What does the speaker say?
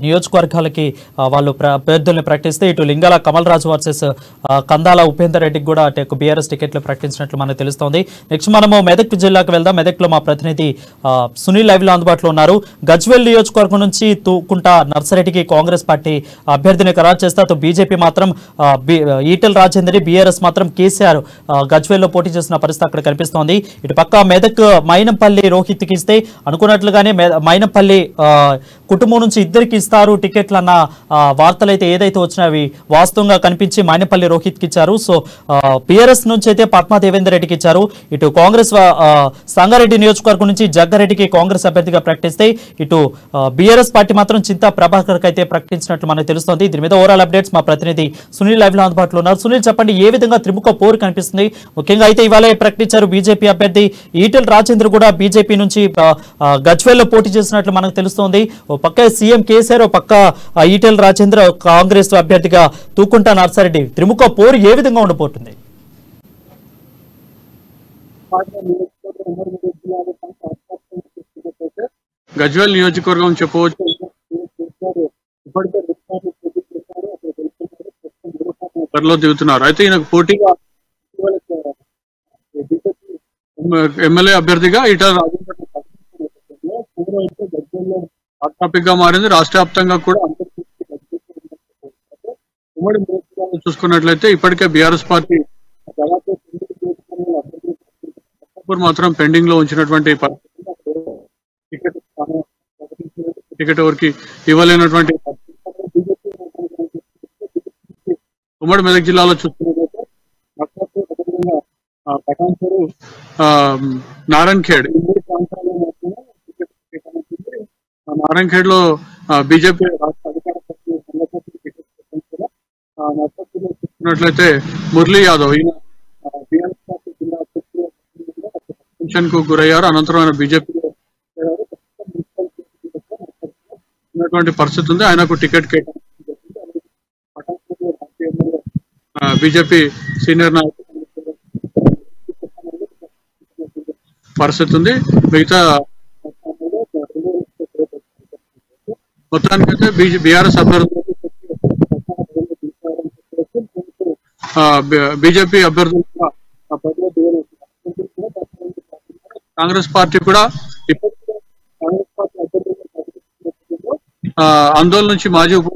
నియోజకవర్గాలకి వాళ్ళు అభ్యర్థుల్ని ప్రకటిస్తే ఇటు లింగాల కమల్ రాజు వర్సెస్ కందాల ఉపేందర్ రెడ్డికి కూడా బీఆర్ఎస్ టికెట్లు ప్రకటించినట్లు మనకు తెలుస్తోంది. నెక్స్ట్ మనము మెదక్ జిల్లాకు వెళ్దాం. మెదక్లో మా ప్రతినిధి సునీల్ లైవ్ లో అందుబాటులో ఉన్నారు. గజ్వేల్ నియోజకవర్గం నుంచి తూకుంట నర్సరెడ్డికి కాంగ్రెస్ పార్టీ అభ్యర్థిని ఖరారు చేస్తే అటు బీజేపీ మాత్రం ఈటెల రాజేందర్, బీఆర్ఎస్ మాత్రం కేసీఆర్ గజ్వేల్లో పోటీ చేసిన పరిస్థితి అక్కడ కనిపిస్తోంది. ఇటు పక్క మెదక్ మైనంపల్లి రోహిత్కి ఇస్తే అనుకున్నట్లుగానే మైనంపల్లి కుటుంబం నుంచి ఇద్దరికి ఇస్తారు టికెట్లు అన్న వార్తలు అయితే ఏదైతే వచ్చినావి వాస్తవంగా కనిపించి మైనపల్లి రోహిత్కి ఇచ్చారు. సో బీఆర్ఎస్ నుంచి అయితే పద్మా దేవేందర్ రెడ్డికి ఇచ్చారు. ఇటు కాంగ్రెస్ సంగారెడ్డి నియోజకవర్గం నుంచి జగ్గారెడ్డికి కాంగ్రెస్ అభ్యర్థిగా ప్రకటిస్తే ఇటు బీఆర్ఎస్ పార్టీ మాత్రం చింతా ప్రభాకర్ అయితే ప్రకటించినట్లు మనకు తెలుస్తోంది. దీని మీద ఓవరాల్ అప్డేట్స్ మా ప్రతినిధి సునీల్ లైవ్ లో అందుబాటులో ఉన్నారు. సునీల్, చెప్పండి, ఏ విధంగా త్రిముఖ పోరు కనిపిస్తుంది? ముఖ్యంగా అయితే ఇవాళ ప్రకటించారు బీజేపీ అభ్యర్థి ఈటెల రాజేందర్ కూడా బీజేపీ నుంచి గజ్వేల్లో పోటీ చేసినట్లు మనకు తెలుస్తోంది. ఓ పక్క సీఎం కేసీఆర్, ఓ పక్క ఈటెల రాజేంద్ర కాంగ్రెస్ అభ్యర్థిగా తూకుంట నర్సారెడ్డి, త్రిముఖ పోరు ఏ విధంగా ఉండబోతుంది? గజ్వేల్ నియోజకవర్గం చెప్పవచ్చు. బరిలో దిగుతున్నారు. అయితే ఈయనకు పోటీగా ఎమ్మెల్యే అభ్యర్థిగా ఈటెల రాజేంద్ర హాట్ టాపిక్ గా మారింది. రాష్ట్ర వ్యాప్తంగా కూడా ఉమ్మడి చూసుకున్నట్లయితే ఇప్పటికే బీఆర్ఎస్ పార్టీ మాత్రం పెండింగ్ లో ఉంచినటువంటి టికెట్ ఎవరికి ఇవ్వలేనటువంటి ఉమ్మడి మెదక్ జిల్లాలో చూసుకున్నట్లయితే పటాన్చెరు, నారాయణఖేడ్ నారాయణఖేడ్ లో బీజేపీ రాష్ట్ర అధికార చూసుకున్నట్లయితే మురళీ యాదవ్ ఈయన బీఆర్ఎస్ పార్టీ జిల్లా అధ్యక్షుడు కు గురయ్యారు. అనంతరం ఆయన బీజేపీ ఉన్నటువంటి పరిస్థితి ఉంది. ఆయనకు టికెట్ బీజేపీ సీనియర్ నాయకులు పరిస్థితి ఉంది. మిగతా మొత్తానికైతే బీఆర్ఎస్ అభ్యర్థులు బీజేపీ అభ్యర్థులు కాంగ్రెస్ పార్టీ కూడా ఆందోళన నుంచి మాజీ ఉప